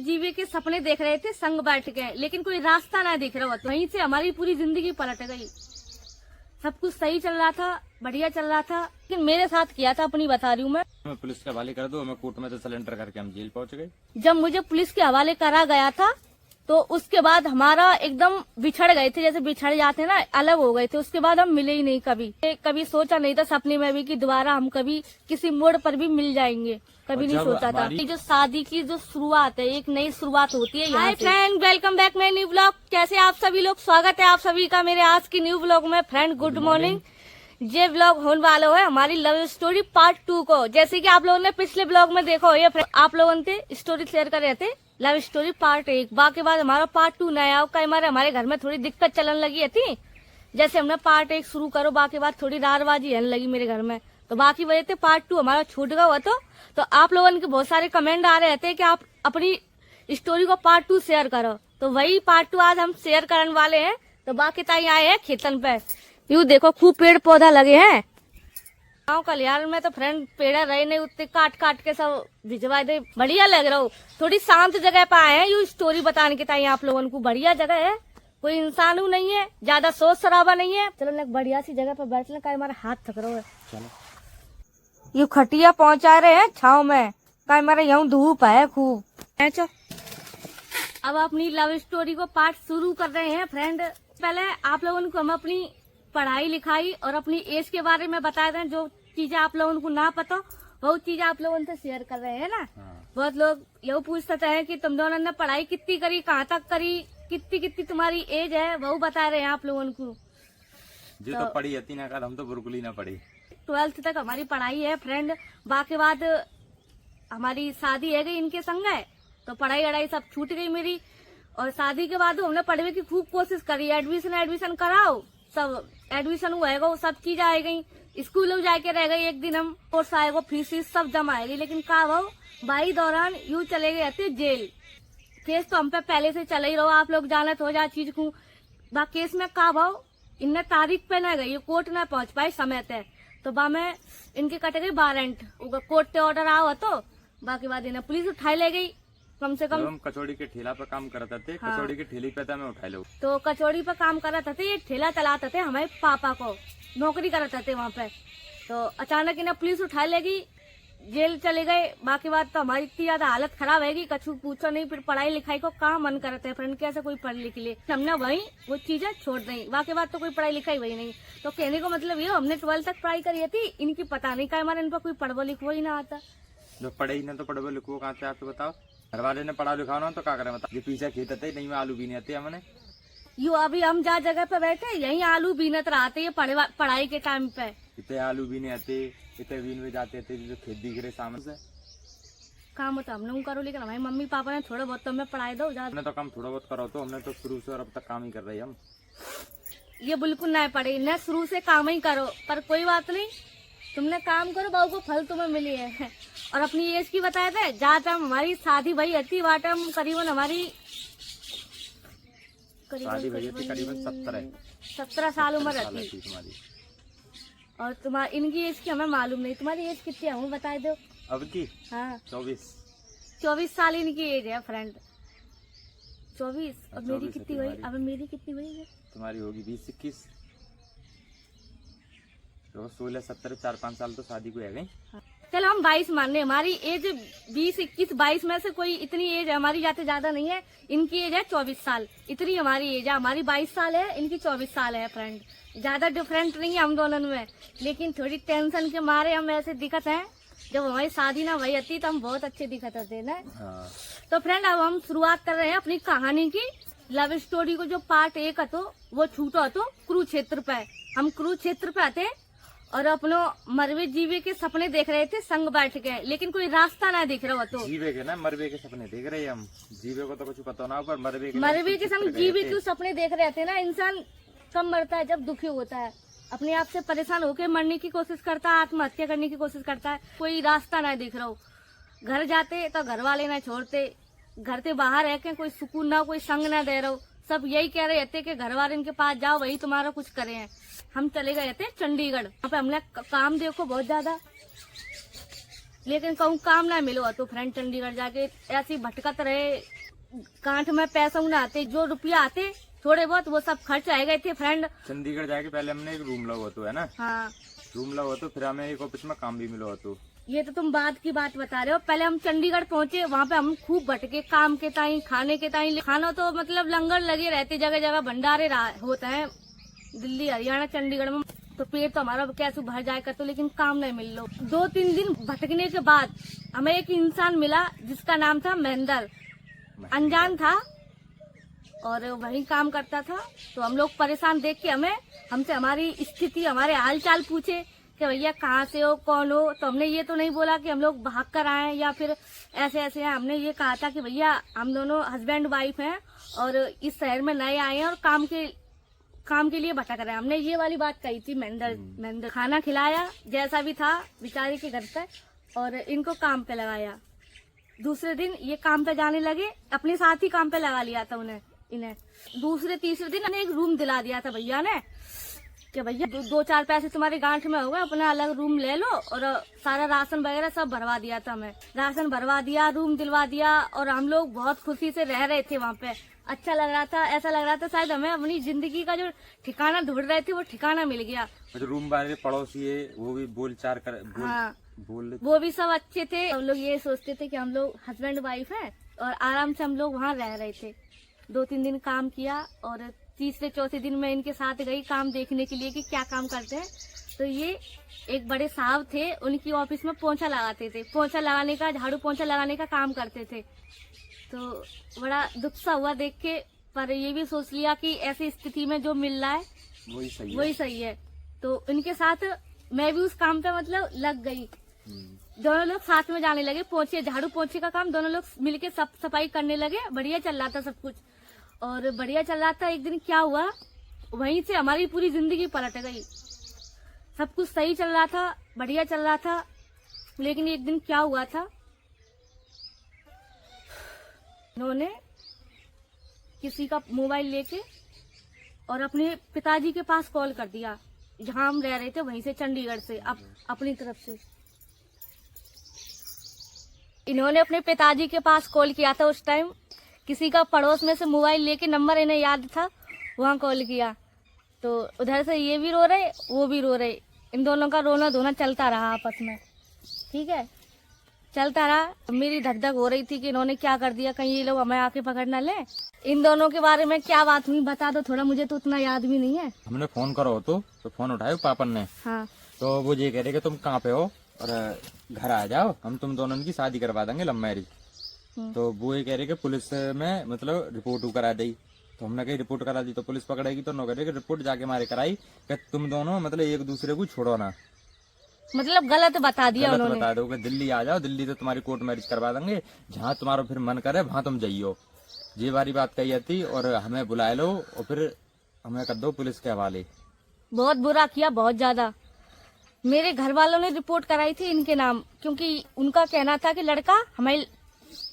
जीवे के सपने देख रहे थे संग बैठ के, लेकिन कोई रास्ता ना दिख रहा था। वहीं से हमारी पूरी जिंदगी पलट गई। सब कुछ सही चल रहा था, बढ़िया चल रहा था, लेकिन मेरे साथ किया था अपनी बता रही हूँ मैं पुलिस के हवाले कर दो। हमें कोर्ट में से सरेंडर करके हम जेल पहुंच गए। जब मुझे पुलिस के हवाले करा गया था तो उसके बाद हमारा एकदम बिछड़ गए थे, जैसे बिछड़ जाते हैं ना, अलग हो गए थे। उसके बाद हम मिले ही नहीं कभी सोचा नहीं था सपने में भी कि दोबारा हम कभी किसी मोड़ पर भी मिल जाएंगे, कभी नहीं सोचा था। जो शादी की जो शुरुआत है, एक नई शुरुआत होती है। Hi friend, welcome back my new blog. कैसे आप सभी लोग? स्वागत है आप सभी का मेरे आज की न्यू ब्लॉग में। Friend good morning. ये ब्लॉग होने वाला है हमारी लव स्टोरी पार्ट 2 को। जैसे कि आप लोगों ने पिछले ब्लॉग में देखा हो, ये आप लोगों ने स्टोरी शेयर कर रहे थे लव स्टोरी पार्ट 1। बाकी बाद हमारा पार्ट 2 नया हो, कई बार हमारे घर में थोड़ी दिक्कत चलन लगी थी। जैसे हमने पार्ट 1 शुरू करो, बाकी बाद थोड़ी रारबाजी रहने लगी मेरे घर में, तो बाकी वजह से पार्ट 2 हमारा छूट गया हुआ। तो आप लोगों के बहुत सारे कमेंट आ रहे थे कि आप अपनी स्टोरी को पार्ट 2 शेयर करो, तो वही पार्ट 2 आज हम शेयर करने वाले हैं। तो बाकी ताई आए हैं खेतन पे, यूँ देखो खूब पेड़ पौधा लगे हैं। गाँव कल्याण में तो फ्रेंड पेड़ रहे नहीं, उतने काट काट के सब भिजवा दे। बढ़िया लग रहा हो, थोड़ी शांत जगह पे आए हैं यू स्टोरी बताने के ताई आप लोगों को। बढ़िया जगह है, कोई इंसान नहीं है, ज्यादा शोर शराबा नहीं है। चलो ना बढ़िया सी जगह पर बैठ लें, का हमारा हाथ थक रहा है। चलो यू खटिया पहुंचा रहे हैं छाव में, का हमारा यहाँ धूप है खूब। अब अपनी लव स्टोरी को पार्ट शुरू कर रहे हैं फ्रेंड। पहले आप लोगों को हम अपनी पढ़ाई लिखाई और अपनी एज के बारे में बता दें। जो चीजें आप लोगों को ना पता वो चीज आप लोगों से शेयर कर रहे हैं ना। बहुत लोग यही पूछते हैं कि तुम दोनों ने पढ़ाई कितनी करी, कहाँ तक करी, कितनी तुम्हारी एज है, वो बता रहे हैं आप लोगों को। जो तो पढ़ी आती ना कर, हम तो बिल्कुल ही ना पढ़ी। 12th तक हमारी पढ़ाई है फ्रेंड। बाकी बाद हमारी शादी है गई इनके संग है, तो पढ़ाई वढ़ाई सब छूट गई मेरी। और शादी के बाद हमने पढ़ने की खूब कोशिश करी, एडमिशन कराओ, सब एडमिशन हुआ, सब चीज आ गई। स्कूल जाके रह गई, एक दिन हम कोर्स आएगा, फीस सब जमा आएगी। लेकिन का भाव भाई दौरान यूँ चले गए थे जेल। केस तो हम पे पहले से चले ही रहो, आप लोग जानत हो जा चीज को। बा केस में का भाव इनने तारीख पे न गई, कोर्ट न पहुंच पाई समय तय, तो बा में इनके कट गई वारंट, कोर्ट से ऑर्डर आओ तो बाकी बाद इन्हें पुलिस उठाई ले गई। कम से कम हम कचौड़ी के ठेला पर काम करते थे। हाँ। कचौड़ी के ठेले पे मैं उठा लो, तो कचौड़ी पर काम करते थे, ये ठेला चलाते थे, हमारे पापा को नौकरी करते थे वहाँ पे। तो अचानक इन्हें पुलिस उठा लेगी, जेल चले गए। बाकी बात तो हमारी इतनी ज्यादा हालत खराब है, कछु पूछो नहीं। फिर पढ़ाई लिखाई को कहाँ मन करते हैं फ्रेंड, कैसे कोई पढ़ लिख ले, हमने वही वो चीजें छोड़ दी। बाकी बात तो कोई पढ़ाई लिखाई वही नहीं। तो कहने को मतलब ये, हमने 12th तक पढ़ाई करी थी, इनकी पता नहीं का हमारे इन पर कोई पढ़वा लिखवा ही ना आता। जो पढ़े ही ना तो पढ़वा लिखो कहाँ से, आप तो बताओ। घर वाले ने पढ़ा लिखा ना तो क्या करें बताओ। ये पीछे खेत थे, नहीं में आलू बीने आते हमने। यू अभी हम जा जगह पे बैठे यही आलू बीनत रहते ये पढ़ाई के टाइम पे। इतने आलू बीने आते, इतने बीन में जाते थे, जो खेत दिख रहे सामने से। काम तो हमने करो, लेकिन हमारे मम्मी पापा ने थोड़ा बहुत तो हमें पढ़ाई दो। हमने तो काम थोड़ा बहुत करो, तो हमने तो शुरू से और अब तक काम ही कर रहे हम। ये बिल्कुल नहीं पढ़े न, शुरू से काम ही करो। पर कोई बात नहीं, तुमने काम करो, बहू को फल तुम्हें मिली है। और अपनी एज की बताए थे, जहाँ तक हमारी शादी भई हती वाट हम करीबन हमारी करीबन 17 साल उम्र रहती तुम्हारी। और तुम्हारी इनकी एज की हमें मालूम नहीं। तुम्हारी एज कितनी है हमें बताए दो। अब की? हाँ 24 साल इनकी एज है फ्रेंड। 24। और मेरी कितनी हुई? अब मेरी कितनी हुई है? तुम्हारी होगी 20-21। तो 16-17 4-5 साल तो शादी को है गई। चलो हम 22 मान रहे, हमारी एज 20-21-22 में से कोई इतनी एज है हमारी, जाते ज्यादा नहीं है। इनकी एज है 24 साल, इतनी हमारी एज है। हमारी 22 साल है, इनकी 24 साल है फ्रेंड। ज्यादा डिफरेंट नहीं है हम दोनों में, लेकिन थोड़ी टेंशन के मारे हम ऐसे दिखत हैं। जब हमारी शादी ना भई थी तो हम बहुत अच्छे दिखत थे ना। हाँ। तो फ्रेंड अब हम शुरुआत कर रहे हैं अपनी कहानी की। लव स्टोरी को जो पार्ट 1 है तो वो छूटो तो कुरुक्षेत्र पे। हम कुरुक्षेत्र पे आते और अपनो मरवे जीवे के सपने देख रहे थे संग बैठ के, लेकिन कोई रास्ता ना दिख रहा हो। तो जीवे के ना मरवे के सपने देख रहे हैं हम। जीवे को तो कुछ पता ना, पर मरवे के संग जीवे क्यों सपने देख रहे थे ना। इंसान कब मरता है? जब दुखी होता है, अपने आप से परेशान होकर मरने की कोशिश करता है, आत्महत्या करने की कोशिश करता है। कोई रास्ता ना दिख रहा हो। घर जाते तो घर वाले ना छोड़ते, घर से बाहर रह के कोई सुकून ना, कोई संग ना दे रहा हो। सब यही कह रहे थे कि घर वाले इनके पास जाओ, वही तुम्हारा कुछ करे हैं। हम चले गए थे चंडीगढ़, वहाँ पे हमने काम देखो बहुत ज्यादा। लेकिन कहूँ काम ना मिलो तो फ्रेंड चंडीगढ़ जाके ऐसी भटकत रहे, गांठ में पैसा ना आते, जो रुपया आते थोड़े बहुत वो सब खर्च आए गए थे फ्रेंड। चंडीगढ़ जाके पहले हमने एक रूम लगा तो है ना, हाँ रूम लगा तो फिर हमें एक ऑफिस में काम भी मिला तो। ये तो तुम बाद की बात बता रहे हो। पहले हम चंडीगढ़ पहुंचे, वहाँ पे हम खूब भटके काम के ताई, खाने के ताई। खाना तो मतलब लंगर लगे रहते, जगह जगह भंडारे होते हैं दिल्ली हरियाणा चंडीगढ़ में, तो पेट तो हमारा कैसे भर जाए कर, तो लेकिन काम नहीं मिल लो। 2-3 दिन भटकने के बाद हमें एक इंसान मिला जिसका नाम था महेंद्र, अनजान था और वही काम करता था। तो हम लोग परेशान देख के हमसे हमारी स्थिति, हमारे हाल चाल पूछे कि भैया कहाँ से हो, कौन हो। तो हमने ये तो नहीं बोला कि हम लोग भाग कर आए या फिर ऐसे ऐसे हैं। हमने ये कहा था कि भैया हम दोनों हस्बैंड वाइफ हैं और इस शहर में नए आए हैं और काम के लिए भटक रहे हैं। हमने ये वाली बात कही थी। महेंद्र खाना खिलाया जैसा भी था बेचारे के घर पे और इनको काम पे लगाया। दूसरे दिन ये काम पे जाने लगे, अपने साथ ही काम पे लगा लिया था इन्हें। दूसरे तीसरे दिन एक रूम दिला दिया था भैया ने कि भैया 2-4 पैसे तुम्हारे गांठ में हो गए, अपना अलग रूम ले लो। और सारा राशन वगैरह सब भरवा दिया था हमें, राशन भरवा दिया, रूम दिलवा दिया और हम लोग बहुत खुशी से रह रहे थे वहाँ पे। अच्छा लग रहा था, ऐसा लग रहा था शायद हमें अपनी जिंदगी का जो ठिकाना ढूंढ रहे थे वो ठिकाना मिल गया। तो रूम वाले पड़ोसी है वो भी हाँ बोल वो भी सब अच्छे थे। हम लोग ये सोचते थे कि हम लोग हस्बैंड वाइफ हैं और आराम से हम लोग वहाँ रह रहे थे। 2-3 दिन काम किया और तीसरे चौथे दिन मैं इनके साथ गई काम देखने के लिए कि क्या काम करते हैं। तो ये एक बड़े साहब थे, उनकी ऑफिस में पोंछा लगाते थे, पोंछा लगाने का, झाड़ू पोंछा लगाने का काम करते थे। तो बड़ा दुख सा हुआ देख के, पर ये भी सोच लिया कि ऐसी स्थिति में जो मिल रहा है वही सही है। तो इनके साथ मैं भी उस काम पे मतलब लग गई। दोनों लोग साथ में जाने लगे, पोंछे झाड़ू पोंछे का काम दोनों लोग मिलके सब सफाई करने लगे। बढ़िया चल रहा था सब कुछ और बढ़िया चल रहा था। एक दिन क्या हुआ, वहीं से हमारी पूरी जिंदगी पलट गई। सब कुछ सही चल रहा था, बढ़िया चल रहा था, लेकिन एक दिन क्या हुआ था, इन्होंने किसी का मोबाइल लेके और अपने पिताजी के पास कॉल कर दिया, जहां हम रह रहे थे वहीं से, चंडीगढ़ से अपनी तरफ से। इन्होंने अपने पिताजी के पास कॉल किया था। उस टाइम किसी का पड़ोस में से मोबाइल लेके, नंबर इन्हें याद था, वहां कॉल किया। तो उधर से ये भी रो रहे, वो भी रो रहे। इन दोनों का रोना धोना चलता रहा आपस में, ठीक है, चलता रहा। मेरी धक धक हो रही थी कि इन्होंने क्या कर दिया, कहीं ये लोग हमें आके पकड़ ना ले। इन दोनों के बारे में क्या बात हुई बता दो थोड़ा, मुझे तो उतना याद भी नहीं है। हमने फोन करो तो फोन उठाया पापन ने। हाँ तो वो ये कह रहे कि तुम कहाँ पे हो और घर आ जाओ, हम तुम दोनों की शादी करवा देंगे, लव मैरिज। तो वो ये कह रहे कि पुलिस में मतलब रिपोर्ट करा दी। तो हमने कही रिपोर्ट करा दी तो पुलिस पकड़ेगी, तो नो करे कि रिपोर्ट जाके मारे कराई कि तुम दोनों मतलब एक दूसरे को छोड़ो ना, मतलब गलत बता दिया उन्होंने। बता दो कि दिल्ली आ जाओ, दिल्ली से तुम्हारी कोर्ट मैरिज करवा देंगे, जहाँ तुम्हारा फिर मन करे वहां तुम जाइयो। ये बारी बात कही जाती और हमें बुला लो और फिर हमें कर दो पुलिस के हवाले। बहुत बुरा किया, बहुत ज्यादा। मेरे घर वालों ने रिपोर्ट कराई थी इनके नाम, क्योंकि उनका कहना था कि लड़का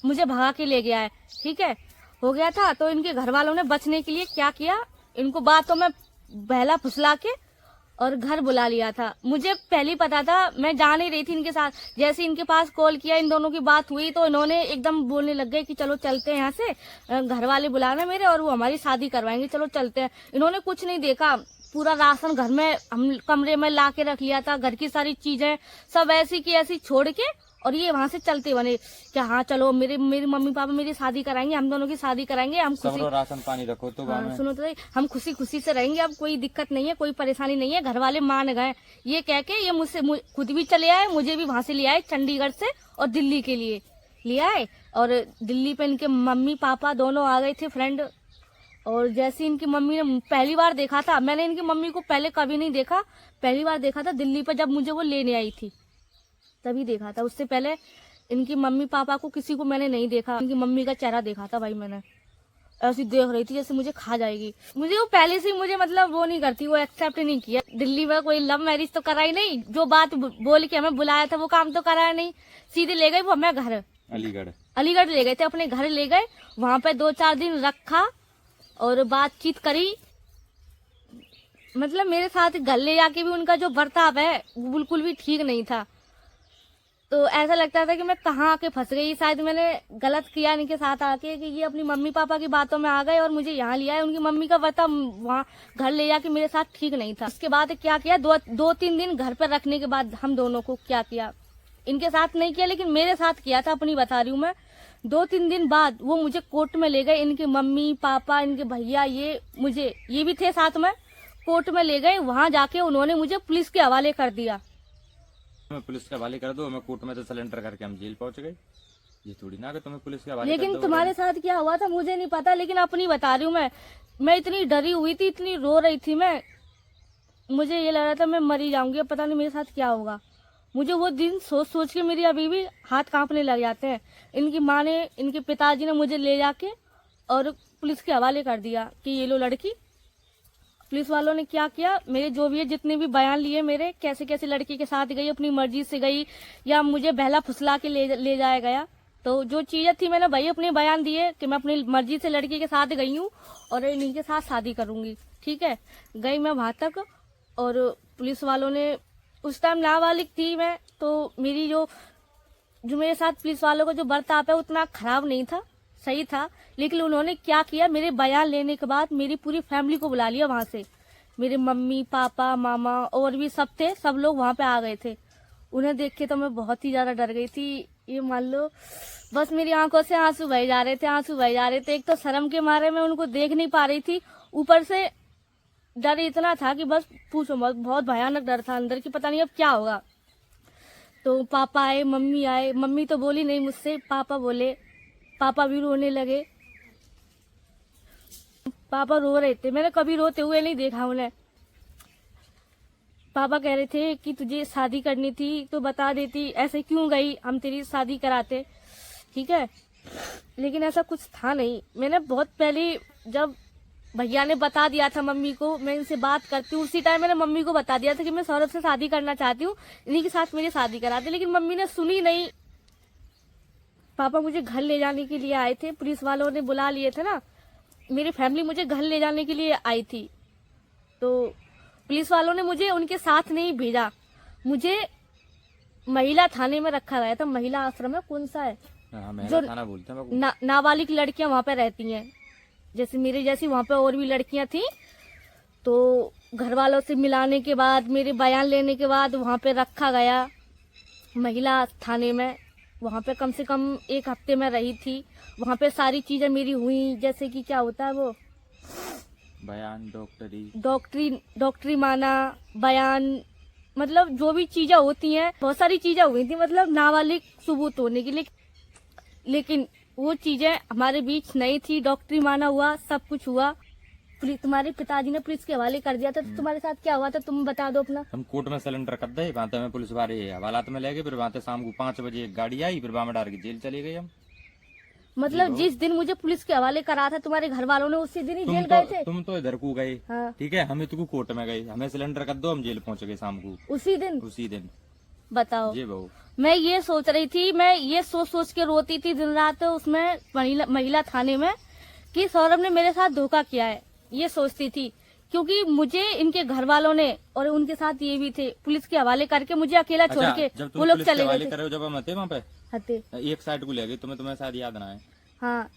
मुझे भगा के ले गया है, ठीक है, हो गया था। तो इनके घर वालों ने बचने के लिए क्या किया, इनको बातों में बहला फुसला के और घर बुला लिया था। मुझे पहले पता था, मैं जा नहीं रही थी इनके साथ। जैसे इनके पास कॉल किया, इन दोनों की बात हुई तो इन्होंने एकदम बोलने लग गए कि चलो चलते हैं यहाँ से, घर वाले बुलाना मेरे और वो हमारी शादी करवाएंगे, चलो चलते हैं। इन्होंने कुछ नहीं देखा, पूरा राशन घर में हम कमरे में ला के रख लिया था, घर की सारी चीजें सब ऐसी की ऐसी छोड़ के, और ये वहां से चलते बने कि हाँ चलो मेरे मम्मी पापा मेरी शादी कराएंगे, हम दोनों की शादी कराएंगे, हम खुशी राशन पानी रखो तो हाँ, सुनो तो हम खुशी खुशी से रहेंगे, अब कोई दिक्कत नहीं है, कोई परेशानी नहीं है। घर वाले मान गए। ये कह के ये मुझसे खुद भी चले आए, मुझे भी वहां से ले आए चंडीगढ़ से और दिल्ली के लिए ले आए। और दिल्ली पे इनके मम्मी पापा दोनों आ गए थे फ्रेंड। और जैसे इनकी मम्मी ने पहली बार देखा था, मैंने इनकी मम्मी को पहले कभी नहीं देखा, पहली बार देखा था दिल्ली पे जब मुझे वो लेने आई थी तभी देखा था। उससे पहले इनकी मम्मी पापा को किसी को मैंने नहीं देखा। इनकी मम्मी का चेहरा देखा था भाई मैंने, ऐसी देख रही थी जैसे मुझे खा जाएगी। मुझे वो पहले से मुझे मतलब वो नहीं करती, वो एक्सेप्ट नहीं किया। दिल्ली में कोई लव मैरिज तो कराई नहीं, जो बात बोल के हमें बुलाया था वो काम तो कराया नहीं, सीधे ले गए वो हमें घर अलीगढ़ ले गए थे, अपने घर ले गए। वहां पे 2-4 दिन रखा और बातचीत करी। मतलब मेरे साथ घर ले जाके भी उनका जो बर्ताव है वो बिल्कुल भी ठीक नहीं था। तो ऐसा लगता था कि मैं कहाँ आके फंस गई, शायद मैंने गलत किया इनके साथ आके कि ये अपनी मम्मी पापा की बातों में आ गए और मुझे यहाँ लिया है। उनकी मम्मी का पता वहाँ घर ले जाके मेरे साथ ठीक नहीं था। उसके बाद क्या किया, दो तीन दिन घर पर रखने के बाद हम दोनों को क्या किया, इनके साथ नहीं किया लेकिन मेरे साथ किया था, अपनी बता रही हूँ मैं। 2-3 दिन बाद वो मुझे कोर्ट में ले गए, इनके मम्मी पापा इनके भैया ये भी थे साथ में, कोर्ट में ले गए। वहाँ जाके उन्होंने मुझे पुलिस के हवाले कर दिया। मैं पुलिस के हवाले कर दो, मैं कोर्ट में तो सरेंडर करके हम जेल पहुंच गए। ये थोड़ी ना कि तुम्हें पुलिस के हवाले कर लेकिन दो। तुम्हारे साथ क्या हुआ था मुझे नहीं पता, लेकिन अपनी बता रही हूँ मैं इतनी डरी हुई थी, इतनी रो रही थी मैं, मुझे ये लग रहा था मैं मरी जाऊंगी, पता नहीं मेरे साथ क्या होगा। मुझे वो दिन सोच सोच के मेरी अभी भी हाथ कांपने लग जाते हैं। इनकी माँ ने, इनके पिताजी ने मुझे ले जाके और पुलिस के हवाले कर दिया कि ये लो लड़की। पुलिस वालों ने क्या किया, मेरे जो भी है जितने भी बयान लिए मेरे, कैसे कैसे लड़की के साथ गई, अपनी मर्जी से गई या मुझे बहला फुसला के ले जाया गया। तो जो चीजें थी मैंने भाई अपने बयान दिए कि मैं अपनी मर्जी से लड़की के साथ गई हूँ और इन्हीं के साथ शादी करूंगी। ठीक है, गई मैं वहां तक और पुलिस वालों ने, उस टाइम नाबालिग थी मैं, तो मेरी जो मेरे साथ पुलिस वालों का जो बर्ताव है उतना खराब नहीं था, सही था। लेकिन उन्होंने क्या किया, मेरे बयान लेने के बाद मेरी पूरी फैमिली को बुला लिया वहां से। मेरे मम्मी पापा मामा और भी सब थे, सब लोग वहां पे आ गए थे। उन्हें देख के तो मैं बहुत ही ज्यादा डर गई थी। ये मान लो बस मेरी आंखों से आंसू बह जा रहे थे, आंसू बह जा रहे थे। एक तो शर्म के मारे मैं उनको देख नहीं पा रही थी, ऊपर से डर इतना था कि बस पूछो मत, बहुत भयानक डर था अंदर की, पता नहीं अब क्या होगा। तो पापा आए, मम्मी आए, मम्मी तो बोली नहीं मुझसे, पापा बोले, पापा भी रोने लगे। पापा रो रहे थे, मैंने कभी रोते हुए नहीं देखा उन्हें। पापा कह रहे थे कि तुझे शादी करनी थी तो बता देती, ऐसे क्यों गई, हम तेरी शादी कराते। ठीक है, लेकिन ऐसा कुछ था नहीं। मैंने बहुत पहले जब भैया ने बता दिया था मम्मी को, मैं इनसे बात करती हूँ, उसी टाइम मैंने मम्मी को बता दिया था कि मैं सौरभ से शादी करना चाहती हूँ, इन्हीं के साथ मेरी शादी करा दे। लेकिन मम्मी ने सुनी नहीं। पापा मुझे घर ले जाने के लिए आए थे, पुलिस वालों ने बुला लिए थे ना, मेरी फैमिली मुझे घर ले जाने के लिए आई थी। तो पुलिस वालों ने मुझे उनके साथ नहीं भेजा, मुझे महिला थाने में रखा गया था। महिला आश्रम है, कौन सा है जो थाना बोलते हैं, नाबालिग लड़कियां वहां पे रहती हैं, जैसे मेरे जैसी वहां पे और भी लड़कियां थी। तो घर वालों से मिलाने के बाद, मेरे बयान लेने के बाद वहां पे रखा गया महिला थाने में। वहां पे कम से कम 1 हफ्ते में रही थी। वहां पे सारी चीजें मेरी हुई, जैसे कि क्या होता है वो बयान, डॉक्टरी माना, बयान, मतलब जो भी चीजें होती हैं, बहुत सारी चीजें हुई थी, मतलब नाबालिग सबूत होने के लिए। लेकिन वो चीजें हमारे बीच नहीं थी। डॉक्टरी माना हुआ, सब कुछ हुआ। तुम्हारे पिताजी ने पुलिस के हवाले कर दिया था, तो तुम्हारे साथ क्या हुआ था तुम बता दो अपना। हम कोर्ट में सिलेंडर कर दे, वहां में पुलिस वाले हवालात में ले गए, फिर वहां शाम को 5 बजे एक गाड़ी आई, फिर वहां में डाल के जेल चले गए हम। मतलब जिस दिन मुझे पुलिस के हवाले करा था तुम्हारे घर वालों ने, उसी दिन ही जेल गए थे। तुम तो इधर को गए, हाँ। ठीक है, हम तो कोर्ट में गए, हमें सिलेंडर कर दो, हम जेल पहुंच गए शाम को उसी दिन। बताओ, जी बहू, मैं ये सोच रही थी, मैं ये सोच के रोती थी दिन रात उसमें महिला थाने में कि सौरभ ने मेरे साथ धोखा किया है, ये सोचती थी। क्योंकि मुझे इनके घर वालों ने और उनके साथ ये भी थे, पुलिस के हवाले करके मुझे अकेला छोड़ के वो लोग चले गए थे। जब हम थे वहाँ पे हते एक साइड को ले गए, तुम्हें शायद याद ना है। हाँ,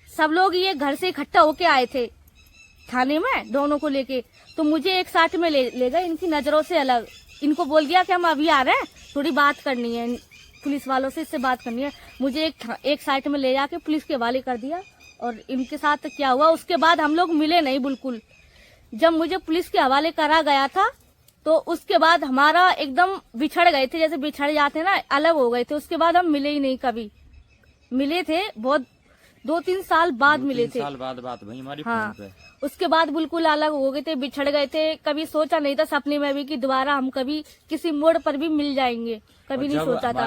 सब लोग ये घर से इकट्ठा होके आए थे थाने में, दोनों को लेके। तो मुझे एक साइड में ले गए, इनकी नजरों से अलग। इनको बोल दिया कि हम अभी आ रहे हैं, थोड़ी बात करनी है पुलिस वालों से, इससे बात करनी है। मुझे एक साइड में ले जाके पुलिस के हवाले कर दिया। और इनके साथ क्या हुआ, उसके बाद हम लोग मिले नहीं बिल्कुल। जब मुझे पुलिस के हवाले करा गया था तो उसके बाद हमारा एकदम बिछड़ गए थे, जैसे बिछड़ जाते हैं ना, अलग हो गए थे। उसके बाद हम मिले ही नहीं कभी। मिले थे बहुत 2-3 साल बाद मिले थे, 2-3 साल बाद बात भाई हमारी हाँ। फोन पे। उसके बाद बिल्कुल अलग हो गए थे, बिछड़ गए थे। कभी सोचा नहीं था सपने में भी कि दोबारा हम कभी किसी मोड़ पर भी मिल जाएंगे, कभी नहीं सोचा था।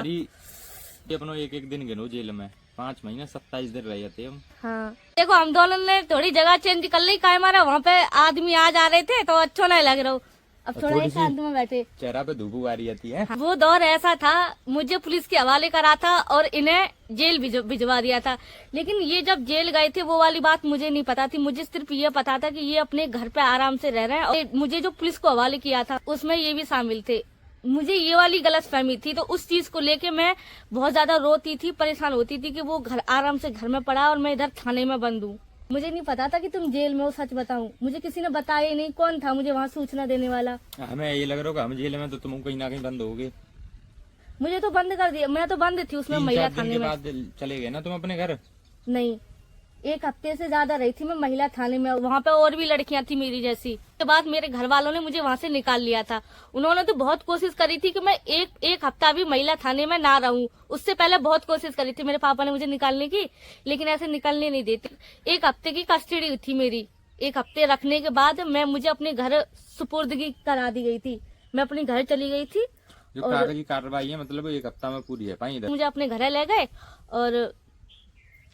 अपनो एक दिन गिनो जेल में 5 महीने 27 दिन रहे थे हम। हाँ, देखो हम दोनों ने थोड़ी जगह चेंज कर ली, काय मारा वहाँ पे आदमी आ जा रहे थे तो अच्छा नहीं लग रहा। अब थोड़ा ही शांत में बैठे, चेहरा पे धूप आ रही है। वो दौर ऐसा था, मुझे पुलिस के हवाले करा था और इन्हें जेल भिजवा दिया था। लेकिन ये जब जेल गए थे वो वाली बात मुझे नहीं पता थी। मुझे सिर्फ ये पता था कि ये अपने घर पे आराम से रह रहे हैं। और मुझे जो पुलिस को हवाले किया था उसमें ये भी शामिल थे। मुझे ये वाली गलत फहमी थी, तो उस चीज को लेके मैं बहुत ज्यादा रोती थी, परेशान होती थी कि वो घर आराम से घर में पड़ा और मैं इधर थाने में बंद हूँ। मुझे नहीं पता था कि तुम जेल में हो, सच बताऊं मुझे किसी ने बताया ही नहीं। कौन था मुझे वहाँ सूचना देने वाला? हमें ये लग रहा होगा हम जेल में तो तुम कहीं ना कहीं बंद होगे। मुझे तो बंद कर दिया, मैं तो बंद थी उसमें महिला 3-4 दिन थाने के में। बाद चले गए ना तुम अपने घर? नहीं, 1 हफ्ते से ज्यादा रही थी मैं महिला थाने में। वहाँ पे और भी लड़कियां थी मेरी जैसी। उसके बाद मेरे घर वालों ने मुझे वहाँ से निकाल लिया था। उन्होंने तो बहुत कोशिश करी थी कि मैं एक हफ्ता भी महिला थाने में ना रहूं। उससे पहले बहुत कोशिश करी थी मेरे पापा ने मुझे निकालने की, लेकिन ऐसे निकलने नहीं देते। 1 हफ्ते की कस्टडी थी मेरी। 1 हफ्ते रखने के बाद मुझे अपने घर सुपुर्दगी करा दी गई थी। मैं अपने घर चली गई थी। जो कागजी कार्रवाई है मतलब 1 हफ्ता में पूरी है पाई इधर। मुझे अपने घर ले गए और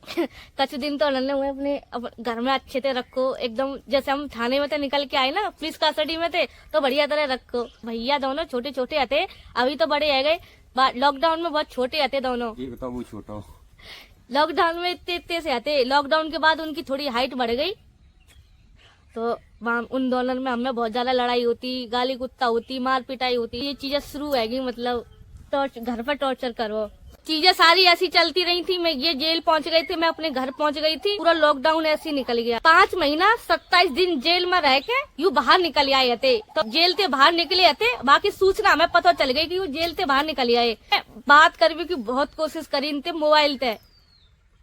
कुछ दिन तो उन्होंने हुए अपने घर में अच्छे से रखो, एकदम जैसे हम थाने में थे निकल के आए ना, पुलिस कस्टडी में थे तो बढ़िया तरह रखो। भैया दोनों छोटे छोटे थे, अभी तो बड़े है गए। लॉकडाउन में बहुत छोटे थे दोनों। ये बताओ वो छोटा हो। लॉकडाउन में इतने से आते, लॉकडाउन के बाद उनकी थोड़ी हाइट बढ़ गई, तो वहाँ उन दोनों में हमें बहुत ज्यादा लड़ाई होती, गाली गुत्ता होती, मार पिटाई होती। ये चीजें शुरू है मतलब घर पर टॉर्चर करो। चीजें सारी ऐसी चलती रही थी। मैं ये जेल पहुंच गई थी, मैं अपने घर पहुंच गई थी, पूरा लॉकडाउन ऐसे निकल गया। 5 महीना 27 दिन जेल में रह के यू बाहर निकल आए थे। तो जेल से बाहर निकले थे, बाकी सूचना हमें पता चल गई कि वो जेल से बाहर निकल आए। बात करने की बहुत कोशिश करी इनते मोबाइल से,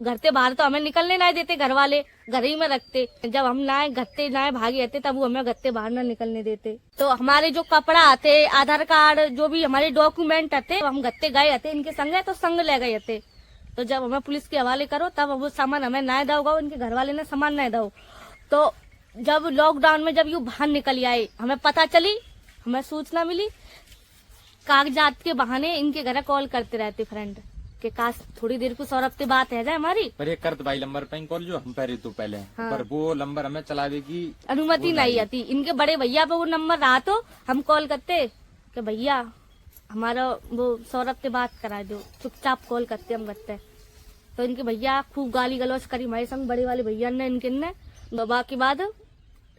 घर से बाहर तो हमें निकलने ना देते, घर वाले घर ही में रखते। जब हम ना घर से ना भागे आते तब वो हमें घर से बाहर ना निकलने देते। तो हमारे जो कपड़ा आते, आधार कार्ड, जो भी हमारे डॉक्यूमेंट आते, हम घर से गए थे इनके संग, तो संग ले गए थे। तो जब हमें पुलिस के हवाले करो तब वो सामान हमें ना दोगा, उनके घर वाले ने सामान ना दो। तो जब लॉकडाउन में जब यू बाहर निकल आए, हमें पता चली, हमें सूचना मिली, कागजात के बहाने इनके घर कॉल करते रहते फ्रेंड के काश थोड़ी देर को सौरभ से बात है जाए हमारी। पर एक करत भाई नंबर पे कॉल जो हम पहले तो पहले हाँ। पर वो नंबर हमें चलावे की अनुमति नहीं आती। इनके बड़े भैया पे वो नंबर रहा तो हम कॉल करते कि भैया हमारा वो सौरभ से बात करा दो, चुपचाप कॉल करते हम करते। तो इनके भैया खूब गाली गलौज करी हमारे संग, बड़े वाले भैया ने इनके ने। बाकी बाद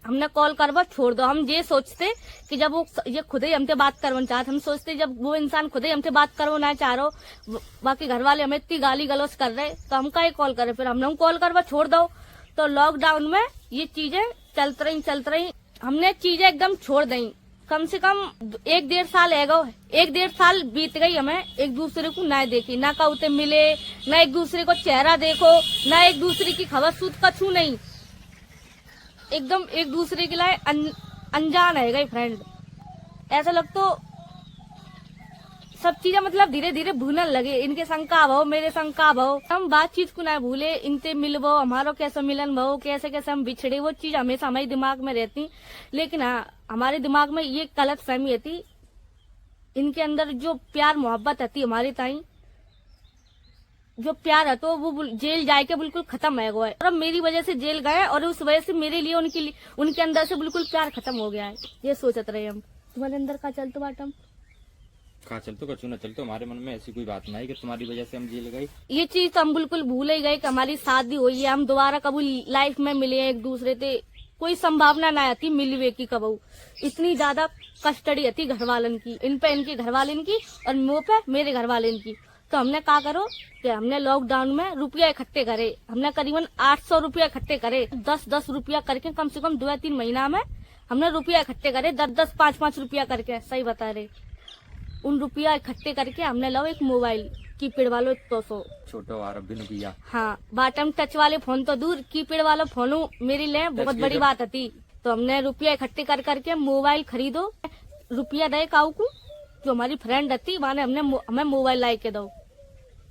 हमने कॉल करवा छोड़ दो। हम ये सोचते कि जब वो ये खुद ही हमसे बात करवाना चाहते, हम सोचते जब वो इंसान खुद ही हमसे बात करवाना चाह रहा, बाकी घर वाले हमें इतनी गाली गलौज कर रहे तो हम का कॉल करें। फिर हमने कॉल करवा छोड़ दो। तो लॉकडाउन में ये चीजें चलत रही, हमने चीजें एकदम छोड़ दी। कम से कम 1-1.5 साल है गो, 1-1.5 साल बीत गई, हमें एक दूसरे को ना देखी, ना कहते मिले, ना एक दूसरे को चेहरा देखो, ना एक दूसरे की खबर सूत कछू नहीं, एकदम एक दूसरे के लिए अनजान है गई फ्रेंड। ऐसा लग तो सब चीजें मतलब धीरे धीरे भूलने लगे। इनके संग का भाव, मेरे संग का भाव, हम बातचीत को ना भूले, इनसे मिलबो, हमारो कैसे मिलन भाव, कैसे कैसे हम बिछड़े, वो चीज हमेशा हमारे दिमाग में रहती। लेकिन हाँ, हमारे दिमाग में ये गलत फहमी थी, इनके अंदर जो प्यार मोहब्बत थी हमारी ताई, जो प्यार है तो वो जेल जाए के बिल्कुल खत्म है वो है। और अब मेरी वजह से जेल गए और उस वजह से मेरे लिए उनके अंदर से बिल्कुल प्यार खत्म हो गया है। ये सोचते रहे हम। तुम्हारे अंदर का चलतो बाटम कहा चलतो कचू न चलतो, हमारे मन में ऐसी कोई बात नहीं कि तुम्हारी वजह से हम जेल गए। ये चीज तो हम बिल्कुल भूल ही गए कि हमारी शादी हुई है, हम दोबारा कभी लाइफ में मिले हैं एक दूसरे से, कोई संभावना ना आती मिलवे की कबू। इतनी ज्यादा कस्टडी थी घर वालन की, इन पे इनके घर वाले की और मुँह पे मेरे घर वाले की। तो हमने कहा करो कि हमने लॉकडाउन में रुपया इकट्ठे करे, हमने करीबन 800 रुपया इकट्ठे करे, 10-10 रुपया करके कम से कम 2-3 महीना में हमने रुपया इकट्ठे करे, 10-10, 5-5 रुपया करके, सही बता रहे। उन रुपया इकट्ठे करके हमने लो एक मोबाइल कीपैड वालों 200 छोटो वाला बिन रुपया, हाँ बॉटम टच वाले फोन तो दूर, कीपैड वाला फोन मेरे लिए बहुत बड़ी बात थी। तो हमने रुपया इकट्ठे कर करके मोबाइल खरीदो, रुपया दे काऊ को जो हमारी फ्रेंड थी माने हमें मोबाइल ला के दो,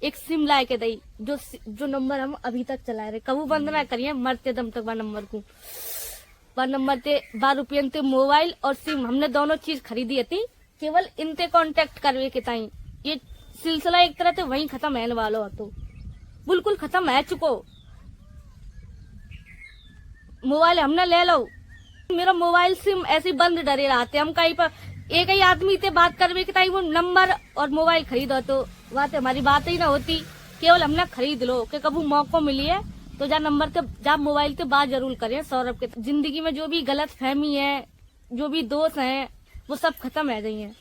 एक सिम ला के दी, जो नंबर हम अभी तक चला रहे, कबू बंद ना करिए मरते दम तक। नंबर को नंबर ते 12 रुपये ते मोबाइल और सिम हमने दोनों चीज खरीदी थी, केवल इनते कांटेक्ट करवे के ताई। ये सिलसिला एक तरह से वहीं खत्म है वालो, तो बिल्कुल खत्म है चुको। मोबाइल हमने ले लो, मेरा मोबाइल सिम ऐसे बंद डरे रहते, हम कहीं पर एक ही आदमी से बात करवे के ताई वो नंबर और मोबाइल खरीदो तो बात हमारी बात ही ना होती, केवल हमने खरीद लो कि कभी मौका मिली है तो जा नंबर से जा मोबाइल से बात जरूर करें। सौरभ के जिंदगी में जो भी गलत फहमी है, जो भी दोष है, वो सब खत्म है गई है।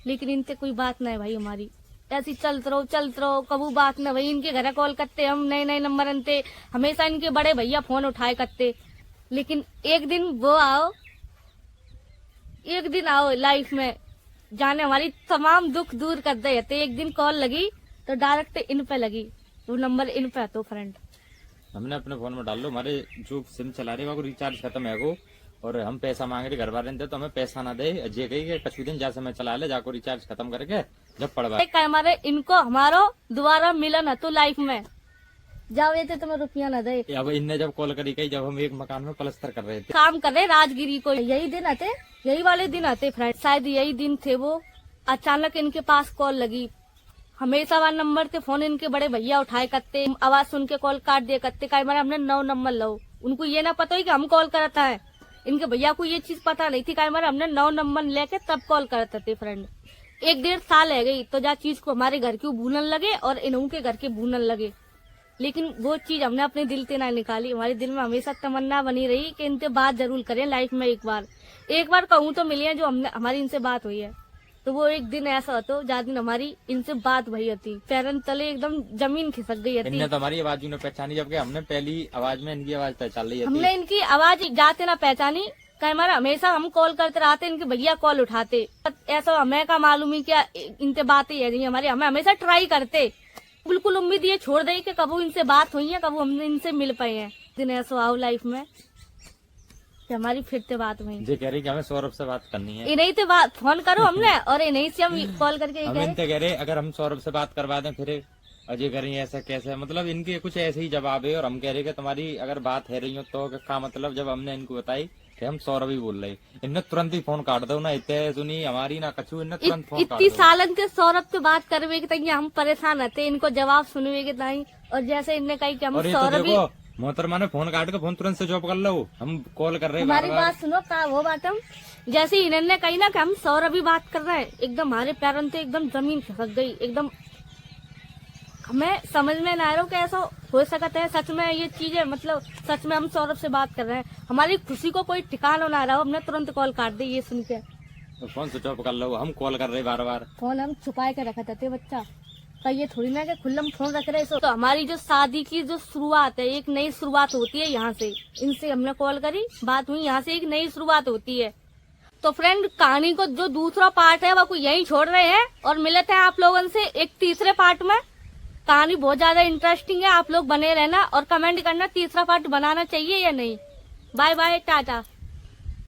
लेकिन इनसे कोई बात नहीं भाई हमारी, ऐसी चलते रहो कबू बात न भाई। इनके घर कॉल करते हम, नए नए नंबर अंते, हमेशा इनके बड़े भैया फोन उठाए करते। लेकिन एक दिन आओ लाइफ में, जाने हमारी तमाम दुख दूर कर दे। एक दिन कॉल लगी तो डायरेक्ट इन पे लगी, वो नंबर इन पे तो फ्रेंड हमने अपने फोन में डाल लो, हमारे जो सिम चला रहे वो रिचार्ज खत्म है वो, और हम पैसा मांग रहे घर वाले ने तो हमें पैसा ना दे, जे कही के कुछ दिन जैसे मैं चला ले जाको रिचार्ज खत्म करके जब पड़वा हमारे इनको हमारो दोबारा मिला ना तो लाइफ में जाओ ये तो तुम्हें रुपया ना दे। अब इनने जब कॉल करी कही जब हम एक मकान में प्लस्तर कर रहे थे, काम कर रहे राजगिरी को, यही दिन आते, यही वाले दिन आते फ्रेंड, शायद यही दिन थे वो। अचानक इनके पास कॉल लगी, हमेशा वह नंबर थे फोन इनके बड़े भैया उठाए करते, आवाज सुन के कॉल काट दिया करते। कई बार हमने 9 नंबर लो, उनको ये ना पता ही कि हम कॉल करता है, इनके भैया को ये चीज पता नहीं थी। कई बार हमने 9 नंबर लेके तब कॉल करते थे फ्रेंड। 1-1.5 साल है गई तो जा चीज को हमारे घर के भूनन लगे और इन्हों के घर के भूनन लगे, लेकिन वो चीज हमने अपने दिल से ना निकाली। हमारे दिल में हमेशा तमन्ना बनी रही कि इनसे बात जरूर करें लाइफ में। एक बार कहूँ तो मिली है जो हमारी इनसे बात हुई है, तो वो एक दिन ऐसा होता ज्यादा दिन हमारी इनसे बात भई होती, पैरन तले एकदम जमीन खिसक गई होती। इनने तो हमारी आवाज ने पहचानी, जबकि हमने पहली आवाज में इनकी आवाज पहचान ली। हमने इनकी आवाज जाते ना पहचानी, हमारा हमेशा हम कॉल करते रहते, इनके भैया कॉल उठाते। ऐसा हमें का मालूम ही क्या इनसे बातें है नहीं हमारी, हमें हमेशा ट्राई करते, बिल्कुल उम्मीद ये छोड़ दी कि कबू इनसे बात हुई है, कबू हमने इनसे मिल पाए हैं। दिन ऐसा आओ लाइफ में कि हमारी फिर से बात हुई। जी कह रही कि हमें सौरभ से बात करनी है, इन्हीं से बात फोन करो हमने, और इन्हीं से हम कॉल करके हम इनसे कह रहे अगर हम सौरभ से बात करवा दें फिर अजय करें ऐसा कैसे, मतलब इनके कुछ ऐसे ही जवाब है। और हम कह रहे कि तुम्हारी अगर बात है रही हो तो क्या मतलब, जब हमने इनको बताई कि हम सौरभ ही बोल रहे, इनने तुरंत ही फोन काट दो ना, इतने सुनी हमारी ना कछू, इनने तुरंत फोन काट दो। इतनी सालन के सौरभ से बात करवे के तक हम परेशान रहते, इनको जवाब सुनवे के ताई, और जैसे इनने कही कि हम सौरभ ही। मोहतरमा ने फोन काट के फोन तुरंत से जॉब कर लो, हम कॉल कर रहे हैं। हमारी बात सुनो का वो बात, हम जैसे इन्होंने कही ना कि हम सौरभ ही बात कर रहे हैं, एकदम हमारे पैरों से एकदम जमीन खिसक गई एकदम। हमें समझ में ना आ रहा कि ऐसा हो सकता है सच में ये चीजें, मतलब सच में हम सौरभ से बात कर रहे हैं। हमारी खुशी को कोई ठिकाना ना रहा, हमने तुरंत कॉल काट दी ये सुन के। फोन स्विच ऑफ कर लो, हम कॉल कर रहे बार। फोन हम छुपाए के रखा था बच्चा, तो ये थोड़ी ना कि खुल्लम फोन रख रहे। तो हमारी जो शादी की जो शुरुआत है, एक नई शुरुआत होती है यहाँ से। इनसे हमने कॉल करी, बात हुई, यहाँ से एक नई शुरुआत होती है। तो फ्रेंड कहानी को जो दूसरा पार्ट है वो यही छोड़ रहे हैं, और मिलते हैं आप लोगों से एक तीसरे पार्ट में। कहानी बहुत ज्यादा इंटरेस्टिंग है, आप लोग बने रहना और कमेंट करना तीसरा पार्ट बनाना चाहिए या नहीं। Bye bye, Tata.